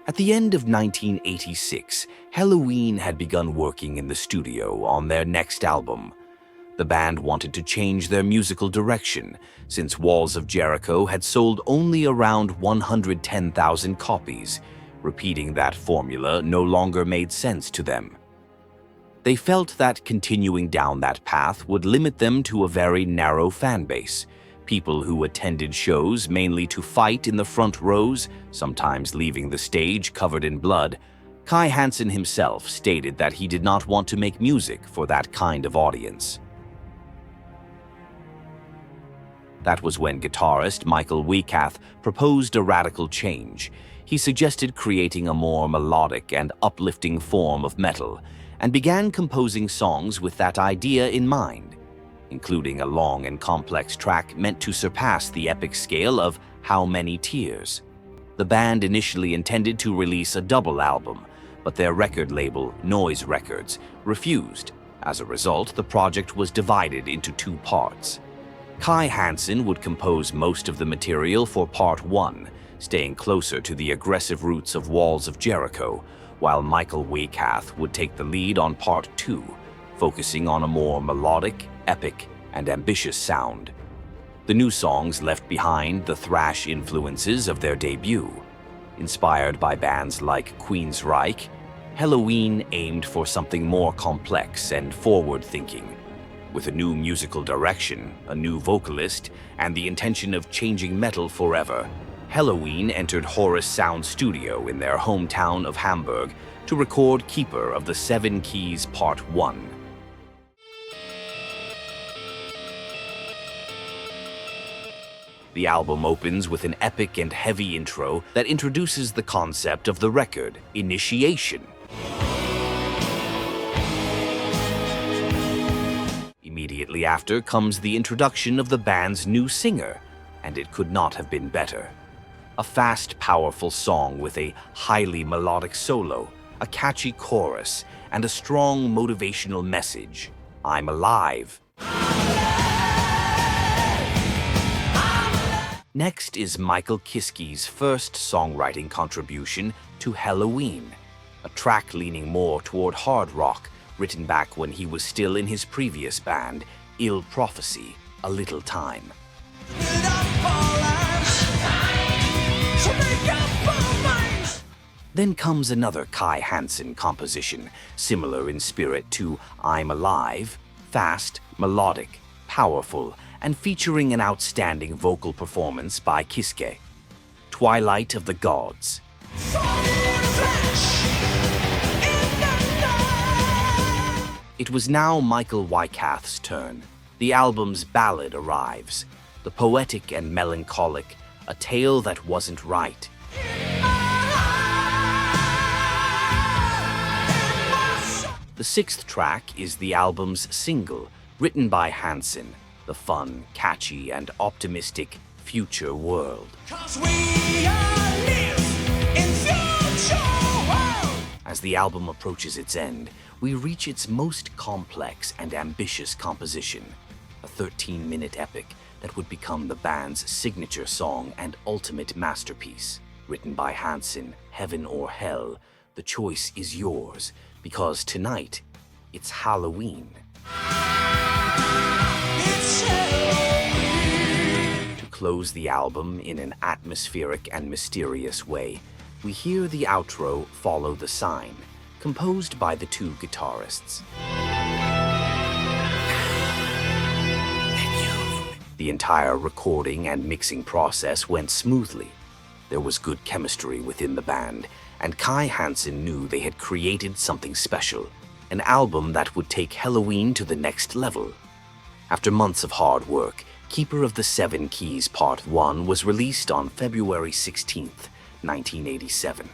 At the end of 1986, Helloween had begun working in the studio on their next album. The band wanted to change their musical direction, since Walls of Jericho had sold only around 110,000 copies. Repeating that formula no longer made sense to them. They felt that continuing down that path would limit them to a very narrow fan base, people who attended shows mainly to fight in the front rows, sometimes leaving the stage covered in blood. Kai Hansen himself stated that he did not want to make music for that kind of audience. That was when guitarist Michael Weikath proposed a radical change. He suggested creating a more melodic and uplifting form of metal, and began composing songs with that idea in mind, including a long and complex track meant to surpass the epic scale of How Many Tears. The band initially intended to release a double album, but their record label, Noise Records, refused. As a result, the project was divided into two parts. Kai Hansen would compose most of the material for Part 1, staying closer to the aggressive roots of Walls of Jericho, while Michael Weikath would take the lead on Part 2, focusing on a more melodic, epic, and ambitious sound. The new songs left behind the thrash influences of their debut. Inspired by bands like Queensryche, Helloween aimed for something more complex and forward-thinking. With a new musical direction, a new vocalist, and the intention of changing metal forever, Helloween entered Horus Sound Studio in their hometown of Hamburg to record Keeper of the Seven Keys Part 1. The album opens with an epic and heavy intro that introduces the concept of the record, Initiation. Immediately after comes the introduction of the band's new singer, and it could not have been better. A fast, powerful song with a highly melodic solo, a catchy chorus, and a strong motivational message. I'm alive. Next is Michael Kiskey's first songwriting contribution to Helloween, a track leaning more toward hard rock, written back when he was still in his previous band, Ill Prophecy, A Little Time. Then comes another Kai Hansen composition, similar in spirit to I'm Alive, fast, melodic, powerful, and featuring an outstanding vocal performance by Kiskey. Twilight of the Gods. It was now Michael Weikath's turn. The album's ballad arrives, the poetic and melancholic, a tale that wasn't right. The sixth track is the album's single, written by Hansen, the fun, catchy, and optimistic Future World. As the album approaches its end, we reach its most complex and ambitious composition, a 13-minute epic that would become the band's signature song and ultimate masterpiece. Written by Hansen, Heaven or Hell, the choice is yours, because tonight, it's Halloween. To close the album in an atmospheric and mysterious way, we hear the outro Follow the Sign, composed by the two guitarists. The entire recording and mixing process went smoothly. There was good chemistry within the band, and Kai Hansen knew they had created something special, an album that would take Helloween to the next level. After months of hard work, Keeper of the Seven Keys Part 1 was released on February 16th, 1987.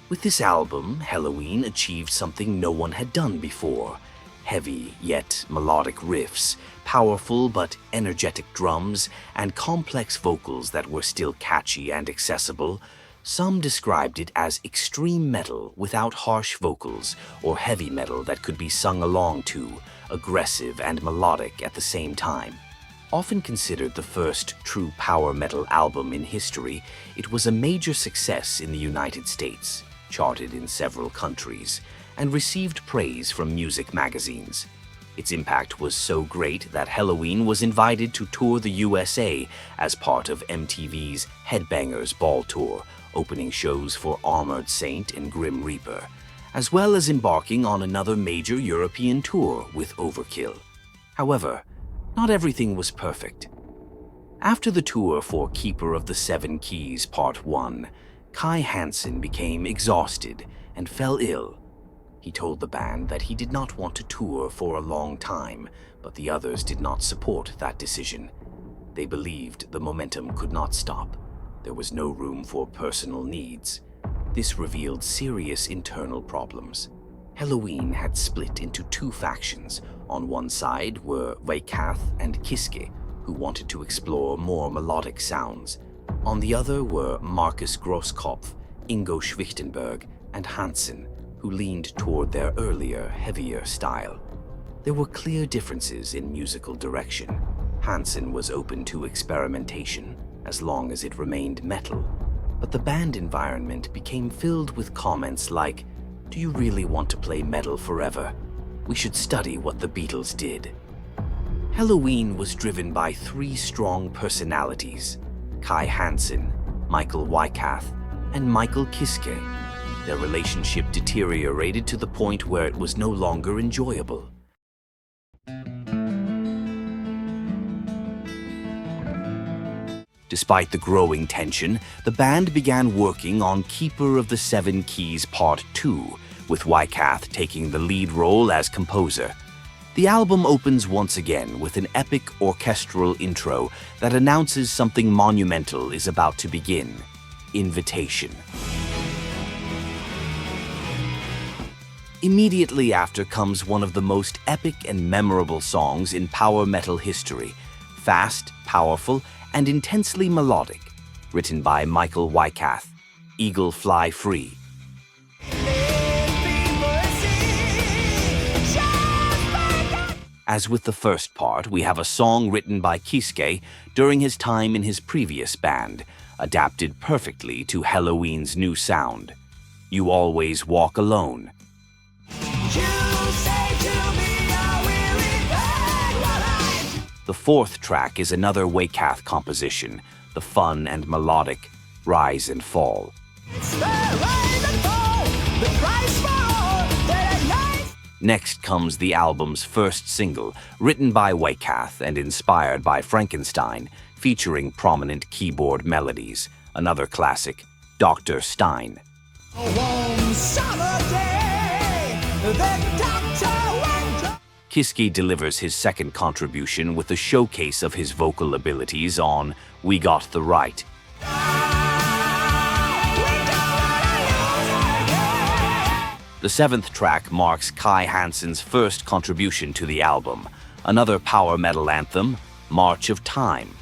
With this album, Helloween achieved something no one had done before. Heavy yet melodic riffs, powerful but energetic drums, and complex vocals that were still catchy and accessible. Some described it as extreme metal without harsh vocals, or heavy metal that could be sung along to, aggressive and melodic at the same time. Often considered the first true power metal album in history, it was a major success in the United States, charted in several countries, and received praise from music magazines. Its impact was so great that Helloween was invited to tour the USA as part of MTV's Headbangers Ball Tour, opening shows for Armored Saint and Grim Reaper, as well as embarking on another major European tour with Overkill. However, not everything was perfect. After the tour for Keeper of the Seven Keys Part 1, Kai Hansen became exhausted and fell ill. He told the band that he did not want to tour for a long time, but the others did not support that decision. They believed the momentum could not stop. There was no room for personal needs. This revealed serious internal problems. Helloween had split into two factions. On one side were Weikath and Kiske, who wanted to explore more melodic sounds. On the other were Markus Grosskopf, Ingo Schwichtenberg, and Hansen, who leaned toward their earlier, heavier style. There were clear differences in musical direction. Hansen was open to experimentation, as long as it remained metal. But the band environment became filled with comments like, "Do you really want to play metal forever? We should study what the Beatles did." Helloween was driven by three strong personalities: Kai Hansen, Michael Weikath, and Michael Kiske. Their relationship deteriorated to the point where it was no longer enjoyable. Despite the growing tension, the band began working on Keeper of the Seven Keys Part 2, with Weikath taking the lead role as composer. The album opens once again with an epic orchestral intro that announces something monumental is about to begin: Invitation. Immediately after comes one of the most epic and memorable songs in power metal history, fast, powerful, and intensely melodic, written by Michael Weikath, Eagle Fly Free. As with the first part, we have a song written by Kiske during his time in his previous band, adapted perfectly to Helloween's new sound: You Always Walk Alone. The fourth track is another Weikath composition, the fun and melodic Rise and Fall. Next comes the album's first single, written by Weikath and inspired by Frankenstein, featuring prominent keyboard melodies, another classic, Dr. Stein. Kiske delivers his second contribution with a showcase of his vocal abilities on We Got the Right. The seventh track marks Kai Hansen's first contribution to the album, another power metal anthem, March of Time.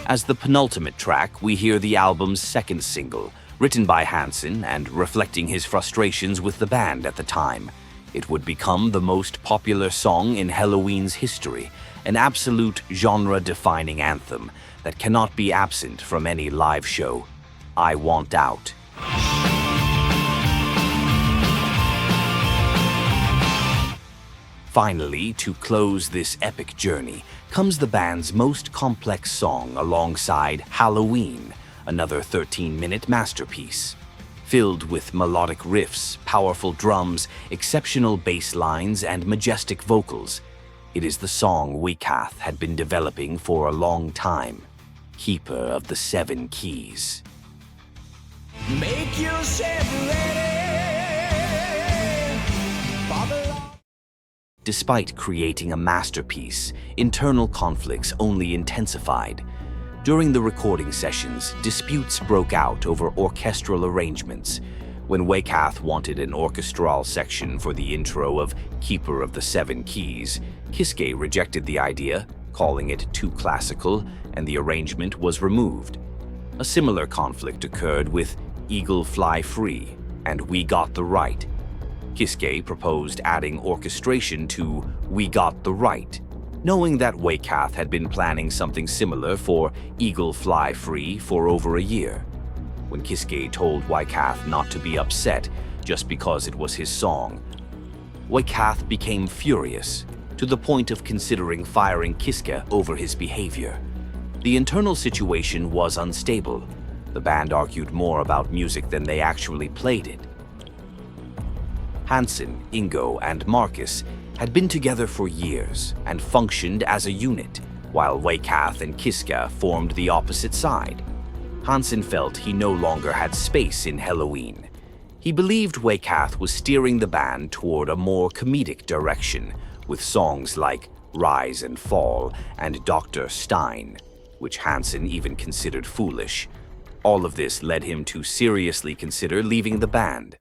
As the penultimate track, we hear the album's second single, written by Hansen and reflecting his frustrations with the band at the time. It would become the most popular song in Helloween's history, an absolute genre-defining anthem that cannot be absent from any live show, I Want Out. Finally, to close this epic journey, comes the band's most complex song alongside Helloween, another 13-minute masterpiece. Filled with melodic riffs, powerful drums, exceptional bass lines, and majestic vocals, it is the song Weikath had been developing for a long time, Keeper of the Seven Keys. Make yourself ready for the... Despite creating a masterpiece, internal conflicts only intensified. During the recording sessions, disputes broke out over orchestral arrangements. When Weikath wanted an orchestral section for the intro of Keeper of the Seven Keys, Kiske rejected the idea, calling it too classical, and the arrangement was removed. A similar conflict occurred with Eagle Fly Free and We Got the Right. Kiske proposed adding orchestration to We Got the Right, knowing that Waycath had been planning something similar for Eagle Fly Free for over a year. When Kiske told Waycath not to be upset just because it was his song, Waycath became furious, to the point of considering firing Kiske over his behavior. The internal situation was unstable. The band argued more about music than they actually played it. Hansen, Ingo, and Marcus had been together for years and functioned as a unit, while Waycath and Kiske formed the opposite side. Hansen felt he no longer had space in Helloween. He believed Waycath was steering the band toward a more comedic direction, with songs like Rise and Fall and Dr. Stein, which Hansen even considered foolish. All of this led him to seriously consider leaving the band.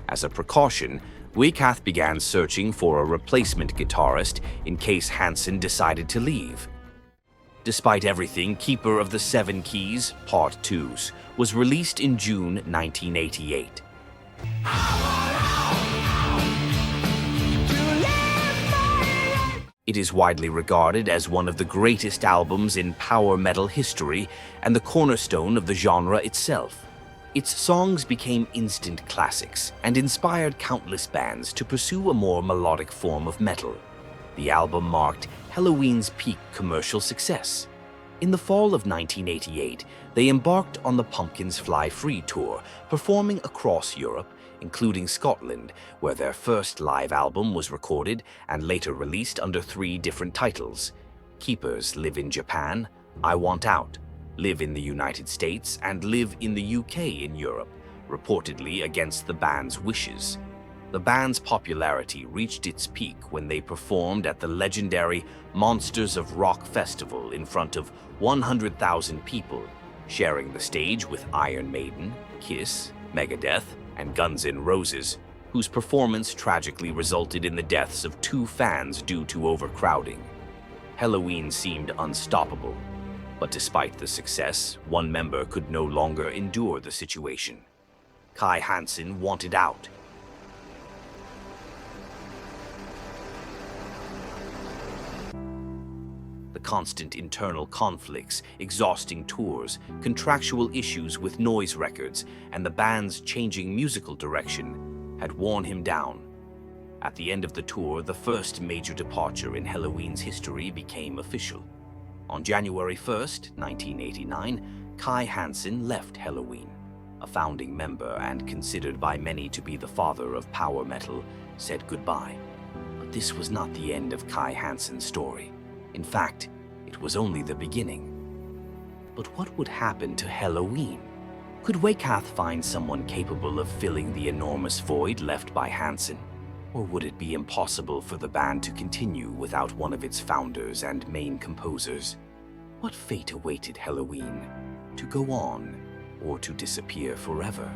As a precaution, Waycath began searching for a replacement guitarist in case Hansen decided to leave. Despite everything, Keeper of the Seven Keys, Part 2s, was released in June 1988. It is widely regarded as one of the greatest albums in power metal history and the cornerstone of the genre itself. Its songs became instant classics and inspired countless bands to pursue a more melodic form of metal. The album marked Helloween's peak commercial success. In the fall of 1988, they embarked on the Pumpkins Fly Free tour, performing across Europe, including Scotland, where their first live album was recorded and later released under 3 different titles: Keepers Live in Japan, I Want Out, Live in the United States, and Live in the UK in Europe, reportedly against the band's wishes. The band's popularity reached its peak when they performed at the legendary Monsters of Rock Festival in front of 100,000 people, sharing the stage with Iron Maiden, Kiss, Megadeth, and Guns N' Roses, whose performance tragically resulted in the deaths of 2 fans due to overcrowding. Helloween seemed unstoppable, but despite the success, one member could no longer endure the situation. Kai Hansen wanted out. The constant internal conflicts, exhausting tours, contractual issues with noise records, and the band's changing musical direction had worn him down. At the end of the tour, the first major departure in Helloween's history became official. On January 1st, 1989, Kai Hansen left Helloween. A founding member and considered by many to be the father of power metal, said goodbye. But this was not the end of Kai Hansen's story. In fact, it was only the beginning. But what would happen to Helloween? Could Waycath find someone capable of filling the enormous void left by Hansen? Or would it be impossible for the band to continue without one of its founders and main composers? What fate awaited Helloween? To go on, or to disappear forever?